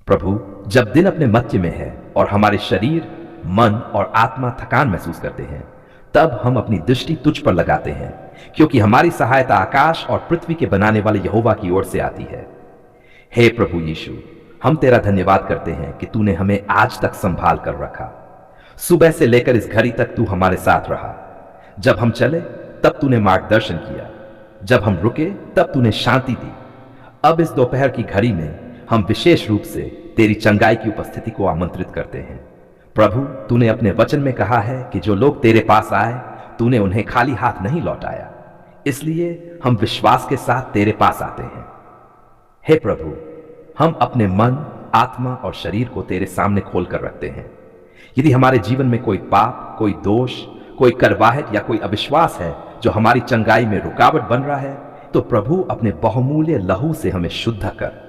प्रभु, जब दिन अपने मध्य में है और हमारे शरीर, मन और आत्मा थकान महसूस करते हैं, तब हम अपनी दृष्टि तुझ पर लगाते हैं, क्योंकि हमारी सहायता आकाश और पृथ्वी के बनाने वाले यहोवा की ओर से आती है। हे प्रभु यीशु, हम तेरा धन्यवाद करते हैं कि तूने हमें आज तक संभाल कर रखा। सुबह से लेकर इस घड़ी तक तू हमारे साथ रहा। जब हम चले तब तूने मार्गदर्शन किया, जब हम रुके तब तूने शांति दी। अब इस दोपहर की घड़ी में हम विशेष रूप से तेरी चंगाई की उपस्थिति को आमंत्रित करते हैं। प्रभु, तूने अपने वचन में कहा है कि जो लोग तेरे पास आए, तूने उन्हें खाली हाथ नहीं लौटाया। इसलिए हम विश्वास के साथ तेरे पास आते हैं। हे प्रभु, हम अपने मन, आत्मा और शरीर को तेरे सामने खोलकर रखते हैं। यदि हमारे जीवन में कोई पाप, कोई दोष, कोई करवाहट या कोई अविश्वास है जो हमारी चंगाई में रुकावट बन रहा है, तो प्रभु अपने बहुमूल्य लहू से हमें शुद्ध कर।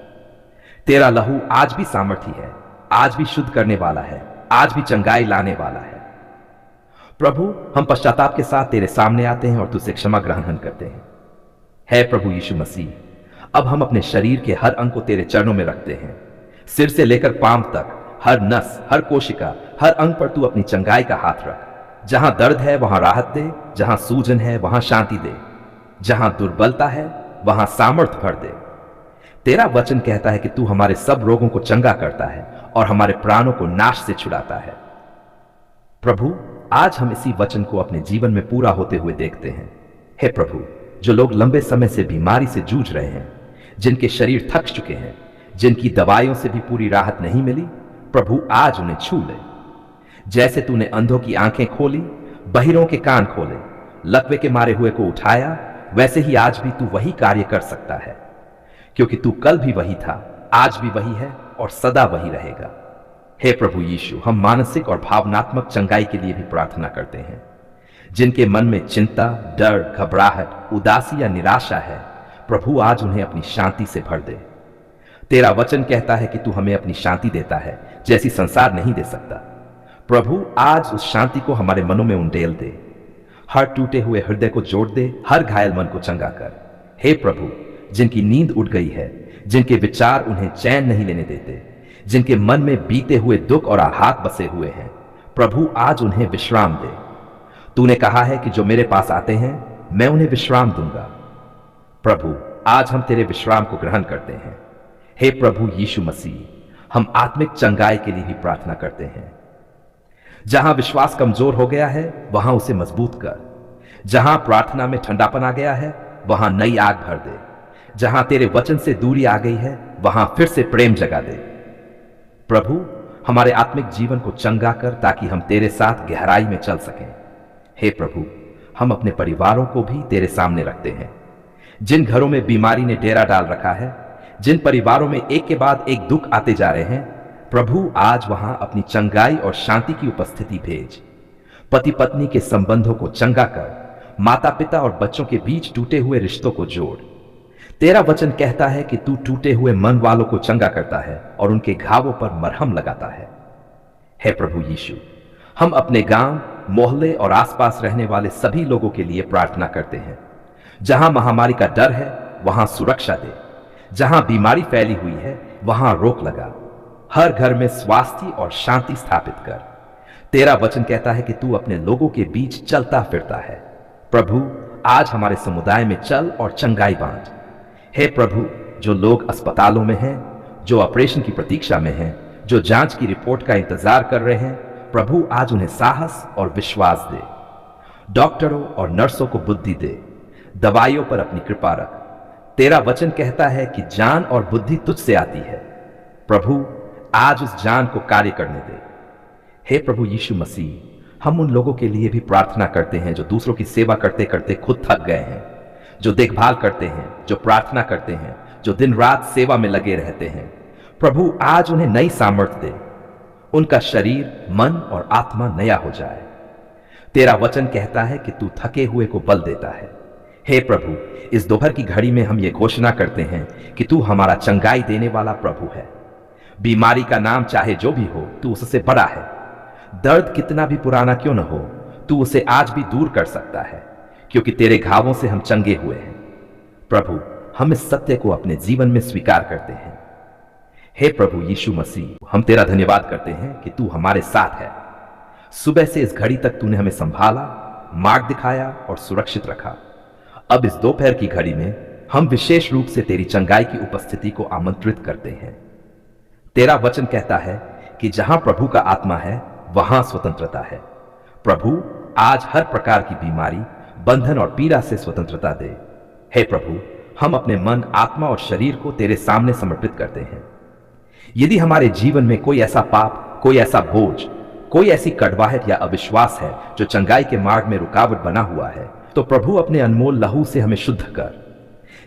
तेरा लहू आज भी सामर्थी है, आज भी शुद्ध करने वाला है, आज भी चंगाई लाने वाला है। प्रभु, हम पश्चाताप के साथ तेरे सामने आते हैं और तुझसे क्षमा ग्रहण करते हैं। हे प्रभु यीशु मसीह, अब हम अपने शरीर के हर अंग को तेरे चरणों में रखते हैं। सिर से लेकर पांव तक, हर नस, हर कोशिका, हर अंग पर तू अपनी चंगाई का हाथ रख। जहां दर्द है वहां राहत दे, जहां सूजन है वहां शांति दे, जहां दुर्बलता है वहां सामर्थ भर दे। तेरा वचन कहता है कि तू हमारे सब रोगों को चंगा करता है और हमारे प्राणों को नाश से छुड़ाता है। प्रभु, आज हम इसी वचन को अपने जीवन में पूरा होते हुए देखते हैं। हे प्रभु, जो लोग लंबे समय से बीमारी से जूझ रहे हैं, जिनके शरीर थक चुके हैं, जिनकी दवाइयों से भी पूरी राहत नहीं मिली, प्रभु आज उन्हें छू ले। जैसे तूने अंधों की आंखें खोली, बहिरों के कान खोले, लकवे के मारे हुए को उठाया, वैसे ही आज भी तू वही कार्य कर सकता है, क्योंकि तू कल भी वही था, आज भी वही है और सदा वही रहेगा। हे प्रभु यीशु, हम मानसिक और भावनात्मक चंगाई के लिए भी प्रार्थना करते हैं। जिनके मन में चिंता, डर, घबराहट, उदासी या निराशा है, प्रभु आज उन्हें अपनी शांति से भर दे। तेरा वचन कहता है कि तू हमें अपनी शांति देता है, जैसी संसार नहीं दे सकता। प्रभु, आज उस शांति को हमारे मनों में उंडेल दे। हर टूटे हुए हृदय को जोड़ दे, हर घायल मन को चंगा कर। हे प्रभु, जिनकी नींद उड़ गई है, जिनके विचार उन्हें चैन नहीं लेने देते, जिनके मन में बीते हुए दुख और आघात बसे हुए हैं, प्रभु आज उन्हें विश्राम दे। तूने कहा है कि जो मेरे पास आते हैं मैं उन्हें विश्राम दूंगा। प्रभु, आज हम तेरे विश्राम को ग्रहण करते हैं। हे प्रभु यीशु मसीह, हम आत्मिक चंगाई के लिए भी प्रार्थना करते हैं। जहां विश्वास कमजोर हो गया है वहां उसे मजबूत कर। जहां प्रार्थना में ठंडापन आ गया है वहां नई आग भर दे। जहां तेरे वचन से दूरी आ गई है वहां फिर से प्रेम जगा दे। प्रभु, हमारे आत्मिक जीवन को चंगा कर ताकि हम तेरे साथ गहराई में चल सकें। हे प्रभु, हम अपने परिवारों को भी तेरे सामने रखते हैं। जिन घरों में बीमारी ने डेरा डाल रखा है, जिन परिवारों में एक के बाद एक दुख आते जा रहे हैं, प्रभु आज वहां अपनी चंगाई और शांति की उपस्थिति भेज। पति पत्नी के संबंधों को चंगा कर, माता पिता और बच्चों के बीच टूटे हुए रिश्तों को जोड़। तेरा वचन कहता है कि तू टूटे हुए मन वालों को चंगा करता है और उनके घावों पर मरहम लगाता है। हे प्रभु यीशु, हम अपने गांव, मोहल्ले और आसपास रहने वाले सभी लोगों के लिए प्रार्थना करते हैं। जहां महामारी का डर है वहां सुरक्षा दे। जहां बीमारी फैली हुई है वहां रोक लगा। हर घर में स्वास्थ्य और शांति स्थापित कर। तेरा वचन कहता है कि तू अपने लोगों के बीच चलता फिरता है। प्रभु, आज हमारे समुदाय में चल और चंगाई बांट। हे प्रभु, जो लोग अस्पतालों में हैं, जो ऑपरेशन की प्रतीक्षा में हैं, जो जांच की रिपोर्ट का इंतजार कर रहे हैं, प्रभु आज उन्हें साहस और विश्वास दे। डॉक्टरों और नर्सों को बुद्धि दे। दवाइयों पर अपनी कृपा रख। तेरा वचन कहता है कि जान और बुद्धि तुझसे आती है। प्रभु, आज उस जान को कार्य करने दे। हे प्रभु यीशु मसीह, हम उन लोगों के लिए भी प्रार्थना करते हैं जो दूसरों की सेवा करते करते खुद थक गए हैं, जो देखभाल करते हैं, जो प्रार्थना करते हैं, जो दिन रात सेवा में लगे रहते हैं। प्रभु आज उन्हें नई सामर्थ्य दे। उनका शरीर, मन और आत्मा नया हो जाए। तेरा वचन कहता है कि तू थके हुए को बल देता है। हे प्रभु, इस दोपहर की घड़ी में हम ये घोषणा करते हैं कि तू हमारा चंगाई देने वाला प्रभु है। बीमारी का नाम चाहे जो भी हो, तू उससे बड़ा है। दर्द कितना भी पुराना क्यों न हो, तू उसे आज भी दूर कर सकता है, क्योंकि तेरे घावों से हम चंगे हुए हैं। प्रभु, हम इस सत्य को अपने जीवन में स्वीकार करते हैं। हे प्रभु यीशु मसीह, हम तेरा धन्यवाद करते हैं कि तू हमारे साथ है। सुबह से इस घड़ी तक तूने हमें संभाला, मार्ग दिखाया और सुरक्षित रखा। अब इस दोपहर की घड़ी में हम विशेष रूप से तेरी चंगाई की उपस्थिति को आमंत्रित करते हैं। तेरा वचन कहता है कि जहां प्रभु का आत्मा है वहां स्वतंत्रता है। प्रभु आज हर प्रकार की बीमारी, बंधन और पीड़ा से स्वतंत्रता दे। हे प्रभु, हम अपने मन, आत्मा और शरीर को तेरे सामने समर्पित करते हैं। यदि हमारे जीवन में कोई ऐसा पाप, कोई ऐसा बोझ, कोई ऐसी कड़वाहट या अविश्वास है जो चंगाई के मार्ग में रुकावट बना हुआ है, तो प्रभु अपने अनमोल लहू से हमें शुद्ध कर।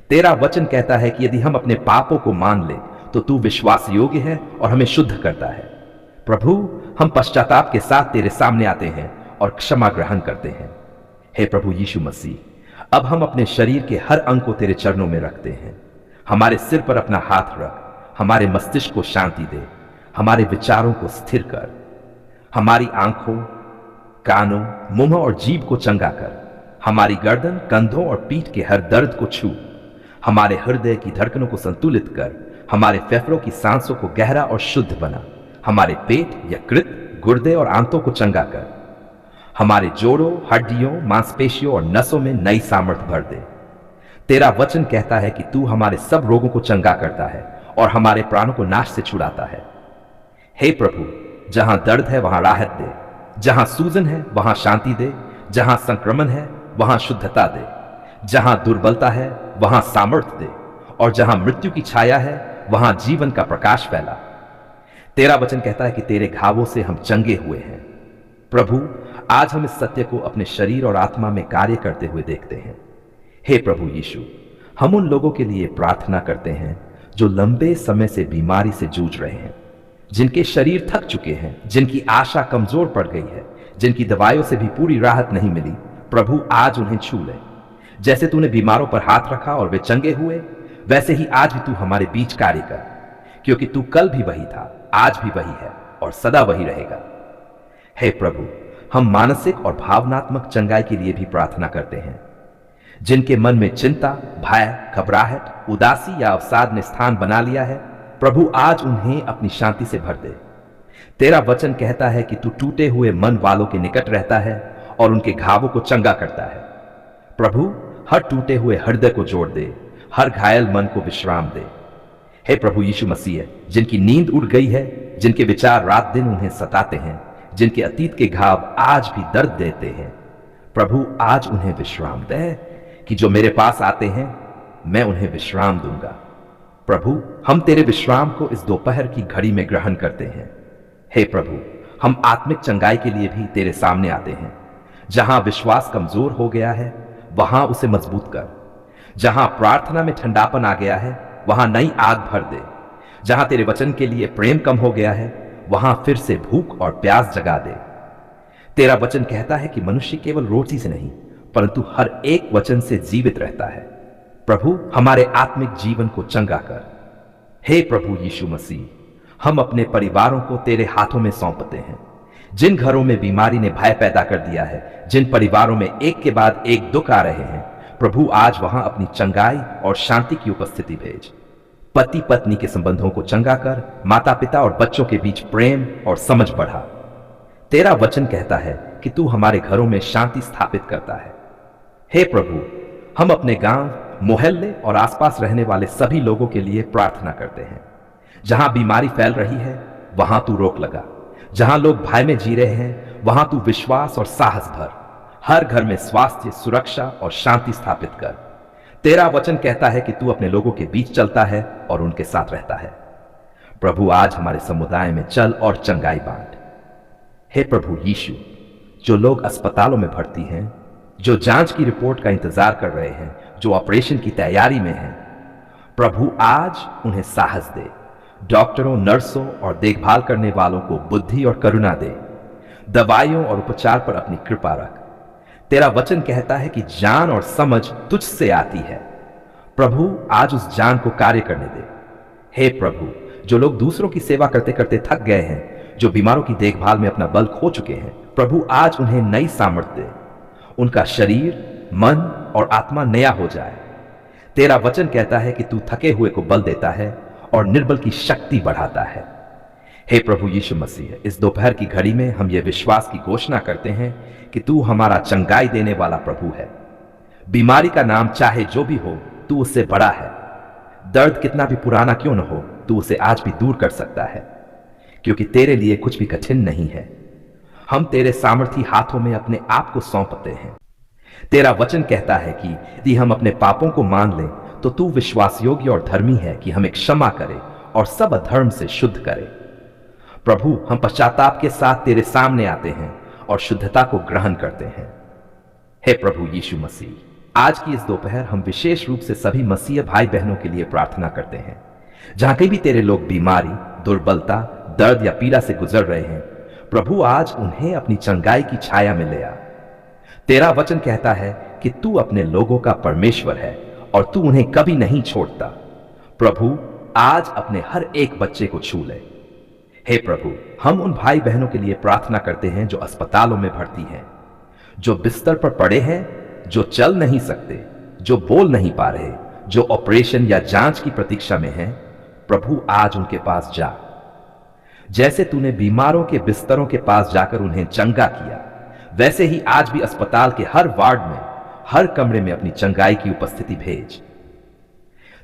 तेरा वचन कहता है कि यदि हम अपने पापों को मान ले तो तू विश्वास योग्य है और हमें शुद्ध करता है। प्रभु, हम पश्चाताप के साथ तेरे सामने आते हैं और क्षमा ग्रहण करते हैं। हे प्रभु यीशु मसीह, अब हम अपने शरीर के हर अंग को तेरे चरणों में रखते हैं। हमारे सिर पर अपना हाथ रख, हमारे मस्तिष्क को शांति दे, हमारे विचारों को स्थिर कर। हमारी आंखों, कानों, मुंह और जीभ को चंगा कर। हमारी गर्दन, कंधों और पीठ के हर दर्द को छू। हमारे हृदय की धड़कनों को संतुलित कर। हमारे फेफड़ों की सांसों को गहरा और शुद्ध बना। हमारे पेट, यकृत, गुर्दे और आंतों को चंगा कर। हमारे जोड़ों, हड्डियों, मांसपेशियों और नसों में नई सामर्थ्य भर दे। तेरा वचन कहता है कि तू हमारे सब रोगों को चंगा करता है और हमारे प्राणों को नाश से छुड़ाता है। हे प्रभु, जहां दर्द है वहां राहत दे, जहां सूजन है वहां शांति दे, जहां संक्रमण है वहां शुद्धता दे, जहां दुर्बलता है वहां सामर्थ्य दे और जहां मृत्यु की छाया है वहां जीवन का प्रकाश फैला। तेरा वचन कहता है कि तेरे घावों से हम चंगे हुए हैं। प्रभु, आज हम इस सत्य को अपने शरीर और आत्मा में कार्य करते हुए देखते हैं। हे प्रभु यीशु, हम उन लोगों के लिए प्रार्थना करते हैं जो लंबे समय से बीमारी से जूझ रहे हैं, जिनके शरीर थक चुके हैं, जिनकी आशा कमजोर पड़ गई है, जिनकी दवाइयों से भी पूरी राहत नहीं मिली। प्रभु, आज उन्हें छू ले। जैसे तूने बीमारों पर हाथ रखा और वे चंगे हुए, वैसे ही आज भी तू हमारे बीच कार्य कर, क्योंकि तू कल भी वही था, आज भी वही है और सदा वही रहेगा। हे प्रभु, हम मानसिक और भावनात्मक चंगाई के लिए भी प्रार्थना करते हैं। जिनके मन में चिंता, भय, घबराहट, उदासी या अवसाद ने स्थान बना लिया है, प्रभु आज उन्हें अपनी शांति से भर दे। तेरा वचन कहता है कि तू टूटे हुए मन वालों के निकट रहता है और उनके घावों को चंगा करता है। प्रभु, हर टूटे हुए हृदय को जोड़ दे, हर घायल मन को विश्राम दे। हे प्रभु यीशु मसीह, जिनकी नींद उड़ गई है, जिनके विचार रात दिन उन्हें सताते हैं, जिनके अतीत के घाव आज भी दर्द देते हैं, प्रभु आज उन्हें विश्राम दे कि जो मेरे पास आते हैं मैं उन्हें विश्राम दूंगा। प्रभु, हम तेरे विश्राम को इस दोपहर की घड़ी में ग्रहण करते हैं। हे प्रभु, हम आत्मिक चंगाई के लिए भी तेरे सामने आते हैं। जहां विश्वास कमजोर हो गया है वहां उसे मजबूत कर। जहां प्रार्थना में ठंडापन आ गया है वहां नई आग भर दे। जहां तेरे वचन के लिए प्रेम कम हो गया है वहां फिर से भूख और प्यास जगा दे। तेरा वचन कहता है कि मनुष्य केवल रोटी से नहीं परंतु हर एक वचन से जीवित रहता है। प्रभु, हमारे आत्मिक जीवन को चंगा कर। हे प्रभु यीशु मसीह, हम अपने परिवारों को तेरे हाथों में सौंपते हैं। जिन घरों में बीमारी ने भय पैदा कर दिया है, जिन परिवारों में एक के बाद एक दुख आ रहे हैं, प्रभु आज वहां अपनी चंगाई और शांति की उपस्थिति भेज। पति पत्नी के संबंधों को चंगा कर, माता पिता और बच्चों के बीच प्रेम और समझ बढ़ा। तेरा वचन कहता है कि तू हमारे घरों में शांति स्थापित करता है। हे प्रभु, हम अपने गांव, मोहल्ले और आसपास रहने वाले सभी लोगों के लिए प्रार्थना करते हैं। जहां बीमारी फैल रही है वहां तू रोक लगा। जहां लोग भय में जी रहे हैं वहां तू विश्वास और साहस भर। हर घर में स्वास्थ्य, सुरक्षा और शांति स्थापित कर। तेरा वचन कहता है कि तू अपने लोगों के बीच चलता है और उनके साथ रहता है। प्रभु, आज हमारे समुदाय में चल और चंगाई बांट। हे प्रभु यीशु, जो लोग अस्पतालों में भर्ती हैं, जो जांच की रिपोर्ट का इंतजार कर रहे हैं, जो ऑपरेशन की तैयारी में हैं, प्रभु आज उन्हें साहस दे। डॉक्टरों, नर्सों और देखभाल करने वालों को बुद्धि और करुणा दे। दवाइयों और उपचार पर अपनी कृपा रख। तेरा वचन कहता है कि जान और समझ तुझसे आती है। प्रभु, आज उस जान को कार्य करने दे। हे प्रभु, जो लोग दूसरों की सेवा करते करते थक गए हैं, जो बीमारों की देखभाल में अपना बल खो चुके हैं, प्रभु आज उन्हें नई सामर्थ्य दे। उनका शरीर, मन और आत्मा नया हो जाए। तेरा वचन कहता है कि तू थके हुए को बल देता है और निर्बल की शक्ति बढ़ाता है। हे प्रभु यीशु मसीह, इस दोपहर की घड़ी में हम ये विश्वास की घोषणा करते हैं कि तू हमारा चंगाई देने वाला प्रभु है। बीमारी का नाम चाहे जो भी हो, तू उससे बड़ा है। दर्द कितना भी पुराना क्यों न हो, तू उसे आज भी दूर कर सकता है, क्योंकि तेरे लिए कुछ भी कठिन नहीं है। हम तेरे सामर्थी हाथों में अपने आप को सौंपते हैं। तेरा वचन कहता है कि यदि हम अपने पापों को मान लें तो तू विश्वास योग्य और धर्मी है कि हमें क्षमा करे और सब अधर्म से शुद्ध करे। प्रभु, हम पश्चाताप के साथ तेरे सामने आते हैं और शुद्धता को ग्रहण करते हैं। हे प्रभु यीशु मसीह, आज की इस दोपहर हम विशेष रूप से सभी मसीह भाई बहनों के लिए प्रार्थना करते हैं। जहां कहीं भी तेरे लोग बीमारी, दुर्बलता, दर्द या पीड़ा से गुजर रहे हैं, प्रभु आज उन्हें अपनी चंगाई की छाया में ले आ। तेरा वचन कहता है कि तू अपने लोगों का परमेश्वर है और तू उन्हें कभी नहीं छोड़ता। प्रभु, आज अपने हर एक बच्चे को छू ले। हे प्रभु, हम उन भाई बहनों के लिए प्रार्थना करते हैं जो अस्पतालों में भर्ती हैं, जो बिस्तर पर पड़े हैं, जो चल नहीं सकते, जो बोल नहीं पा रहे, जो ऑपरेशन या जांच की प्रतीक्षा में हैं। प्रभु, आज उनके पास जा। जैसे तूने बीमारों के बिस्तरों के पास जाकर उन्हें चंगा किया, वैसे ही आज भी अस्पताल के हर वार्ड में, हर कमरे में अपनी चंगाई की उपस्थिति भेज।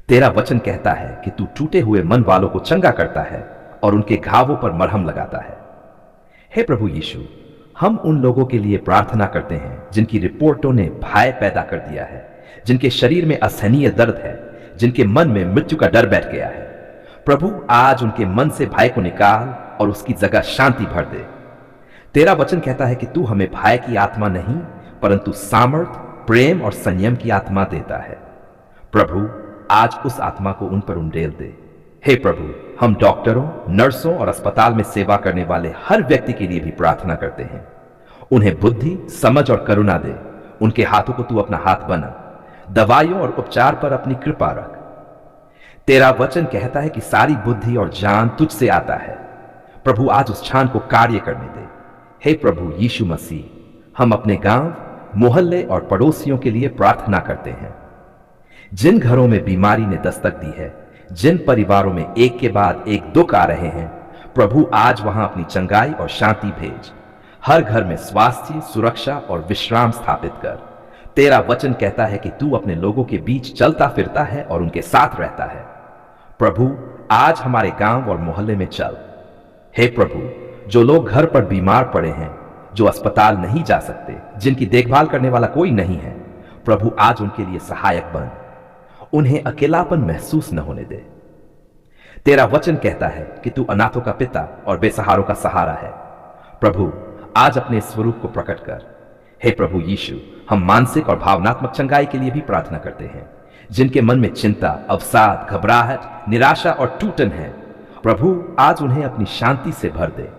तेरा वचन कहता है कि तू टूटे हुए मन वालों को चंगा करता है और उनके घावों पर मरहम लगाता है। हे प्रभु यीशु, हम उन लोगों के लिए प्रार्थना करते हैं जिनकी रिपोर्टों ने भय पैदा कर दिया है, जिनके शरीर में असहनीय दर्द है, जिनके मन में मृत्यु का डर बैठ गया है। प्रभु, आज उनके मन से भय को निकाल और उसकी जगह शांति भर दे। तेरा वचन कहता है कि तू हमें भय की आत्मा नहीं, परंतु सामर्थ, प्रेम और संयम की आत्मा देता है। प्रभु, आज उस आत्मा को उन पर उंडेल दे। हे प्रभु, हम डॉक्टरों, नर्सों और अस्पताल में सेवा करने वाले हर व्यक्ति के लिए भी प्रार्थना करते हैं। उन्हें बुद्धि, समझ और करुणा दे। उनके हाथों को तू अपना हाथ बना। दवाइयों और उपचार पर अपनी कृपा रख। तेरा वचन कहता है कि सारी बुद्धि और ज्ञान तुझसे आता है। प्रभु, आज उस ज्ञान को कार्य करने दे। हे प्रभु यीशु मसीह, हम अपने गांव, मोहल्ले और पड़ोसियों के लिए प्रार्थना करते हैं। जिन घरों में बीमारी ने दस्तक दी है, जिन परिवारों में एक के बाद एक दुख आ रहे हैं, प्रभु आज वहां अपनी चंगाई और शांति भेज। हर घर में स्वास्थ्य, सुरक्षा और विश्राम स्थापित कर। तेरा वचन कहता है कि तू अपने लोगों के बीच चलता फिरता है और उनके साथ रहता है। प्रभु, आज हमारे गांव और मोहल्ले में चल। हे प्रभु, जो लोग घर पर बीमार पड़े हैं, जो अस्पताल नहीं जा सकते, जिनकी देखभाल करने वाला कोई नहीं है, प्रभु आज उनके लिए सहायक बन। उन्हें अकेलापन महसूस न होने दे। तेरा वचन कहता है कि तू अनाथों का पिता और बेसहारों का सहारा है। प्रभु, आज अपने स्वरूप को प्रकट कर। हे प्रभु यीशु, हम मानसिक और भावनात्मक चंगाई के लिए भी प्रार्थना करते हैं। जिनके मन में चिंता, अवसाद, घबराहट, निराशा और टूटन है, प्रभु आज उन्हें अपनी शांति से भर दे।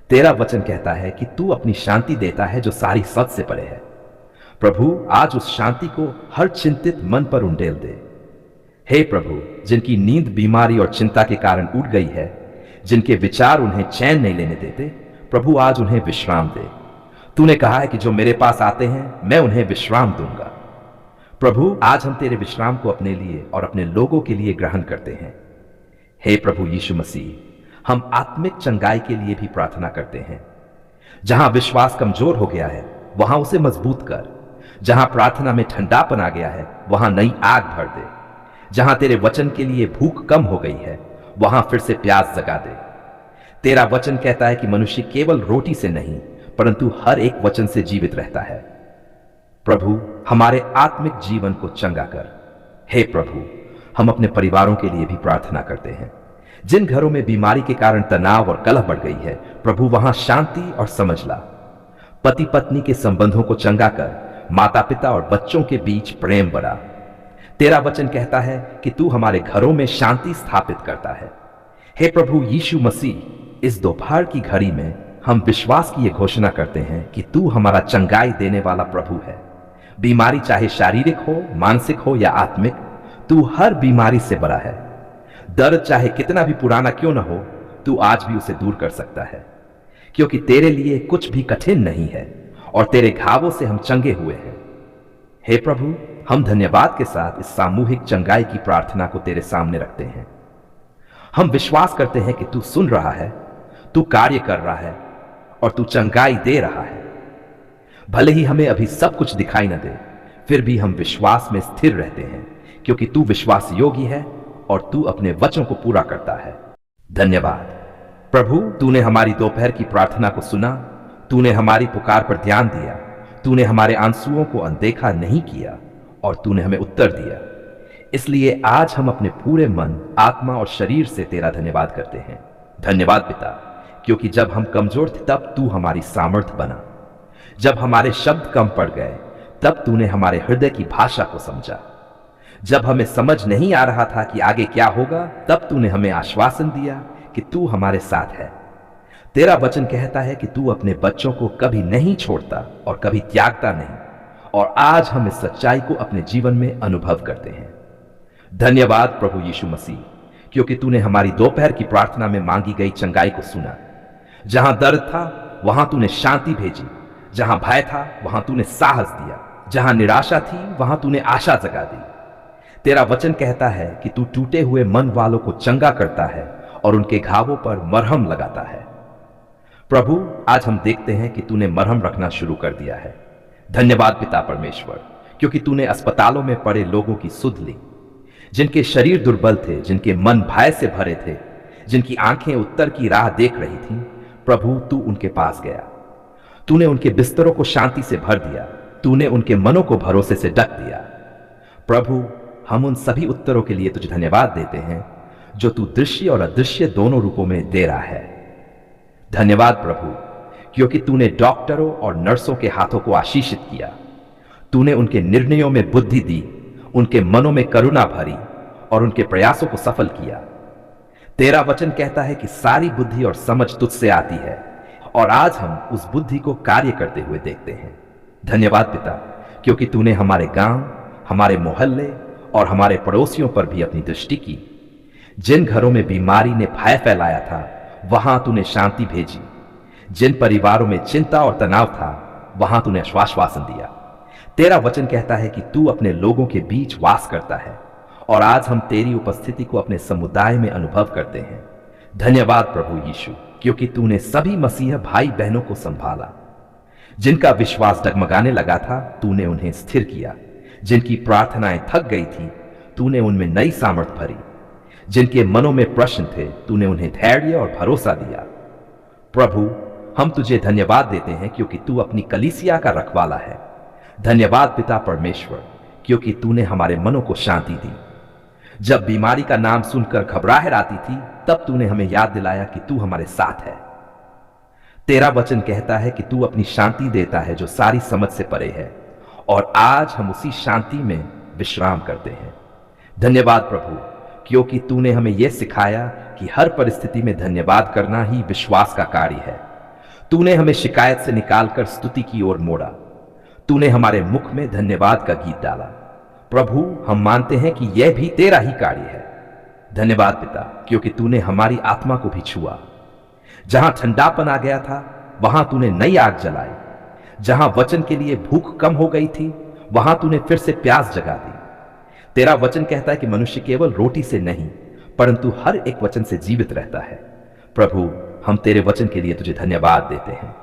तेरा वचन कहता है कि तू अपनी शांति देता है जो सारी सच से परे है। प्रभु, आज उस शांति को हर चिंतित मन पर उंडेल दे। हे प्रभु, जिनकी नींद बीमारी और चिंता के कारण उड़ गई है, जिनके विचार उन्हें चैन नहीं लेने देते, प्रभु आज उन्हें विश्राम दे। तूने कहा है कि जो मेरे पास आते हैं मैं उन्हें विश्राम दूंगा। प्रभु, आज हम तेरे विश्राम को अपने लिए और अपने लोगों के लिए ग्रहण करते हैं। हे प्रभु यीशु मसीह, हम आत्मिक चंगाई के लिए भी प्रार्थना करते हैं। जहां विश्वास कमजोर हो गया है, वहां उसे मजबूत कर। जहां प्रार्थना में ठंडापन आ गया है, वहां नई आग भर दे। जहां तेरे वचन के लिए भूख कम हो गई है, वहां फिर से प्यास जगा दे। तेरा वचन कहता है कि मनुष्य केवल रोटी से नहीं, परंतु हर एक वचन से जीवित रहता है। प्रभु, हमारे आत्मिक जीवन को चंगा कर। हे प्रभु, हम अपने परिवारों के लिए भी प्रार्थना करते हैं। जिन घरों में बीमारी के कारण तनाव और कलह बढ़ गई है, प्रभु वहां शांति और समझ ला। पति पत्नी के संबंधों को चंगा कर। माता पिता और बच्चों के बीच प्रेम बढ़ा। तेरा वचन कहता है कि तू हमारे घरों में शांति स्थापित करता है। हे प्रभु यीशु मसीह, इस दोपहर की घड़ी में हम विश्वास की यह घोषणा करते हैं कि तू हमारा चंगाई देने वाला प्रभु है। बीमारी चाहे शारीरिक हो, मानसिक हो या आत्मिक, तू हर बीमारी से बड़ा है। दर्द चाहे कितना भी पुराना क्यों ना हो, तू आज भी उसे दूर कर सकता है, क्योंकि तेरे लिए कुछ भी कठिन नहीं है और तेरे घावों से हम चंगे हुए हैं। हे प्रभु, हम धन्यवाद के साथ इस सामूहिक चंगाई की प्रार्थना को तेरे सामने रखते हैं। हम विश्वास करते हैं कि तू सुन रहा है, तू कार्य कर रहा है और तू चंगाई दे रहा है। भले ही हमें अभी सब कुछ दिखाई न दे, फिर भी हम विश्वास में स्थिर रहते हैं, क्योंकि तू विश्वास योगी है और तू अपने वचनों को पूरा करता है। धन्यवाद प्रभु, तूने हमारी दोपहर की प्रार्थना को सुना, तूने हमारी पुकार पर ध्यान दिया, तूने हमारे आंसुओं को अनदेखा नहीं किया और तूने हमें उत्तर दिया। इसलिए आज हम अपने पूरे मन, आत्मा और शरीर से तेरा धन्यवाद करते हैं। धन्यवाद पिता, क्योंकि जब हम कमजोर थे तब तू हमारी सामर्थ बना। जब हमारे शब्द कम पड़ गए तब तूने हमारे हृदय की भाषा को समझा। जब हमें समझ नहीं आ रहा था कि आगे क्या होगा, तब तूने हमें आश्वासन दिया कि तू हमारे साथ है। तेरा वचन कहता है कि तू अपने बच्चों को कभी नहीं छोड़ता और कभी त्यागता नहीं, और आज हम इस सच्चाई को अपने जीवन में अनुभव करते हैं। धन्यवाद प्रभु यीशु मसीह, क्योंकि तूने हमारी दोपहर की प्रार्थना में मांगी गई चंगाई को सुना। जहां दर्द था वहां तूने शांति भेजी, जहां भय था वहां तूने साहस दिया, जहां निराशा थी वहां तूने आशा जगा दी। तेरा वचन कहता है कि तू टूटे हुए मन वालों को चंगा करता है और उनके घावों पर मरहम लगाता है। प्रभु, आज हम देखते हैं कि तूने मरहम रखना शुरू कर दिया है। धन्यवाद पिता परमेश्वर, क्योंकि तूने अस्पतालों में पड़े लोगों की सुध ली, जिनके शरीर दुर्बल थे, जिनके मन भय से भरे थे, जिनकी आंखें उत्तर की राह देख रही थी। प्रभु, तू उनके पास गया, तूने उनके बिस्तरों को शांति से भर दिया, तूने उनके मनों को भरोसे से ढक दिया। प्रभु, हम उन सभी उत्तरों के लिए तुझे धन्यवाद देते हैं जो तू दृश्य और अदृश्य दोनों रूपों में दे रहा है। धन्यवाद प्रभु, क्योंकि तूने डॉक्टरों और नर्सों के हाथों को आशीषित किया, तूने उनके निर्णयों में बुद्धि दी, उनके मनों में करुणा भरी और उनके प्रयासों को सफल किया। तेरा वचन कहता है कि सारी बुद्धि और समझ तुझसे आती है, और आज हम उस बुद्धि को कार्य करते हुए देखते हैं। धन्यवाद पिता, क्योंकि तूने हमारे गांव, हमारे मोहल्ले और हमारे पड़ोसियों पर भी अपनी दृष्टि की। जिन घरों में बीमारी ने भय फैलाया था वहां तूने शांति भेजी, जिन परिवारों में चिंता और तनाव था वहां तूने आश्वासन दिया। तेरा वचन कहता है कि तू अपने लोगों के बीच वास करता है, और आज हम तेरी उपस्थिति को अपने समुदाय में अनुभव करते हैं। धन्यवाद प्रभु यीशु, क्योंकि तूने सभी मसीह भाई बहनों को संभाला। जिनका विश्वास डगमगाने लगा था तूने उन्हें स्थिर किया, जिनकी प्रार्थनाएं थक गई थी तूने उनमें नई सामर्थ भरी, जिनके मनों में प्रश्न थे तूने उन्हें धैर्य और भरोसा दिया। प्रभु, हम तुझे धन्यवाद देते हैं क्योंकि तू अपनी कलीसिया का रखवाला है। धन्यवाद पिता परमेश्वर, क्योंकि तूने हमारे मनों को शांति दी। जब बीमारी का नाम सुनकर घबराहट आती थी तब तूने हमें याद दिलाया कि तू हमारे साथ है। तेरा वचन कहता है कि तू अपनी शांति देता है जो सारी समझ से परे है, और आज हम उसी शांति में विश्राम करते हैं। धन्यवाद प्रभु, क्योंकि तूने हमें यह सिखाया कि हर परिस्थिति में धन्यवाद करना ही विश्वास का कार्य है। तूने हमें शिकायत से निकालकर स्तुति की ओर मोड़ा, तूने हमारे मुख में धन्यवाद का गीत डाला। प्रभु, हम मानते हैं कि यह भी तेरा ही कार्य है। धन्यवाद पिता, क्योंकि तूने हमारी आत्मा को भी छुआ। जहां ठंडापन आ गया था वहां तूने नई आग जलाई, जहां वचन के लिए भूख कम हो गई थी वहां तूने फिर से प्यास जगा दी। तेरा वचन कहता है कि मनुष्य केवल रोटी से नहीं परंतु हर एक वचन से जीवित रहता है। प्रभु, हम तेरे वचन के लिए तुझे धन्यवाद देते हैं।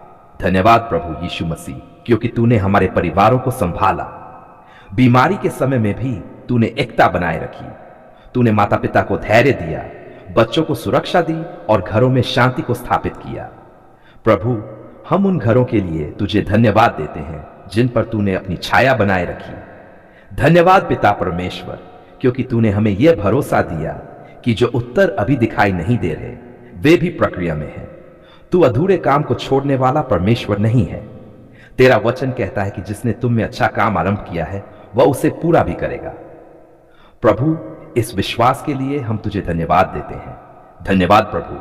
धन्यवाद प्रभु यीशु मसीह, क्योंकि तूने हमारे परिवारों को संभाला। बीमारी के समय में भी तूने एकता बनाए रखी, तूने माता पिता को धैर्य दिया, बच्चों को सुरक्षा दी और घरों में शांति को स्थापित किया। प्रभु, हम उन घरों के लिए तुझे धन्यवाद देते हैं जिन पर तूने अपनी छाया बनाए रखी। धन्यवाद पिता परमेश्वर, क्योंकि तूने हमें यह भरोसा दिया कि जो उत्तर अभी दिखाई नहीं दे रहे वे भी प्रक्रिया में है। तू अधूरे काम को छोड़ने वाला परमेश्वर नहीं है। तेरा वचन कहता है कि जिसने तुम में अच्छा काम आरंभ किया है वह उसे पूरा भी करेगा। प्रभु, इस विश्वास के लिए हम तुझे धन्यवाद देते हैं। धन्यवाद प्रभु,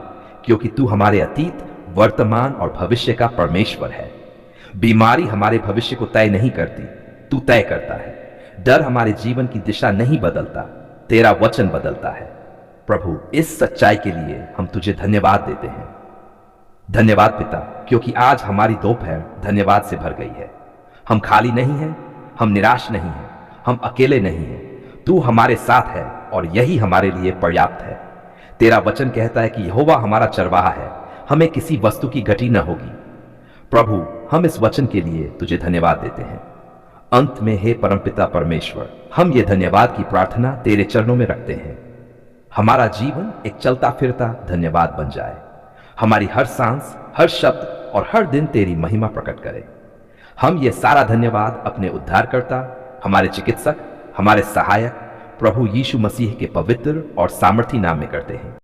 क्योंकि तू हमारे अतीत, वर्तमान और भविष्य का परमेश्वर है। बीमारी हमारे भविष्य को तय नहीं करती, तू तय करता है। डर हमारे जीवन की दिशा नहीं बदलता, तेरा वचन बदलता है। प्रभु, इस सच्चाई के लिए हम तुझे धन्यवाद देते हैं। धन्यवाद पिता, क्योंकि आज हमारी दोपहर धन्यवाद से भर गई है। हम खाली नहीं हैं, हम निराश नहीं हैं, हम अकेले नहीं हैं। तू हमारे साथ है और यही हमारे लिए पर्याप्त है। तेरा वचन कहता है कि यहोवा हमारा चरवाहा है, हमें किसी वस्तु की घटी न होगी। प्रभु, हम इस वचन के लिए तुझे धन्यवाद देते हैं। अंत में हे परमपिता परमेश्वर, हम ये धन्यवाद की प्रार्थना तेरे चरणों में रखते हैं। हमारा जीवन एक चलता फिरता धन्यवाद बन जाए। हमारी हर सांस, हर शब्द और हर दिन तेरी महिमा प्रकट करे। हम ये सारा धन्यवाद अपने उद्धारकर्ता, हमारे चिकित्सक, हमारे सहायक प्रभु यीशु मसीह के पवित्र और सामर्थी नाम में करते हैं।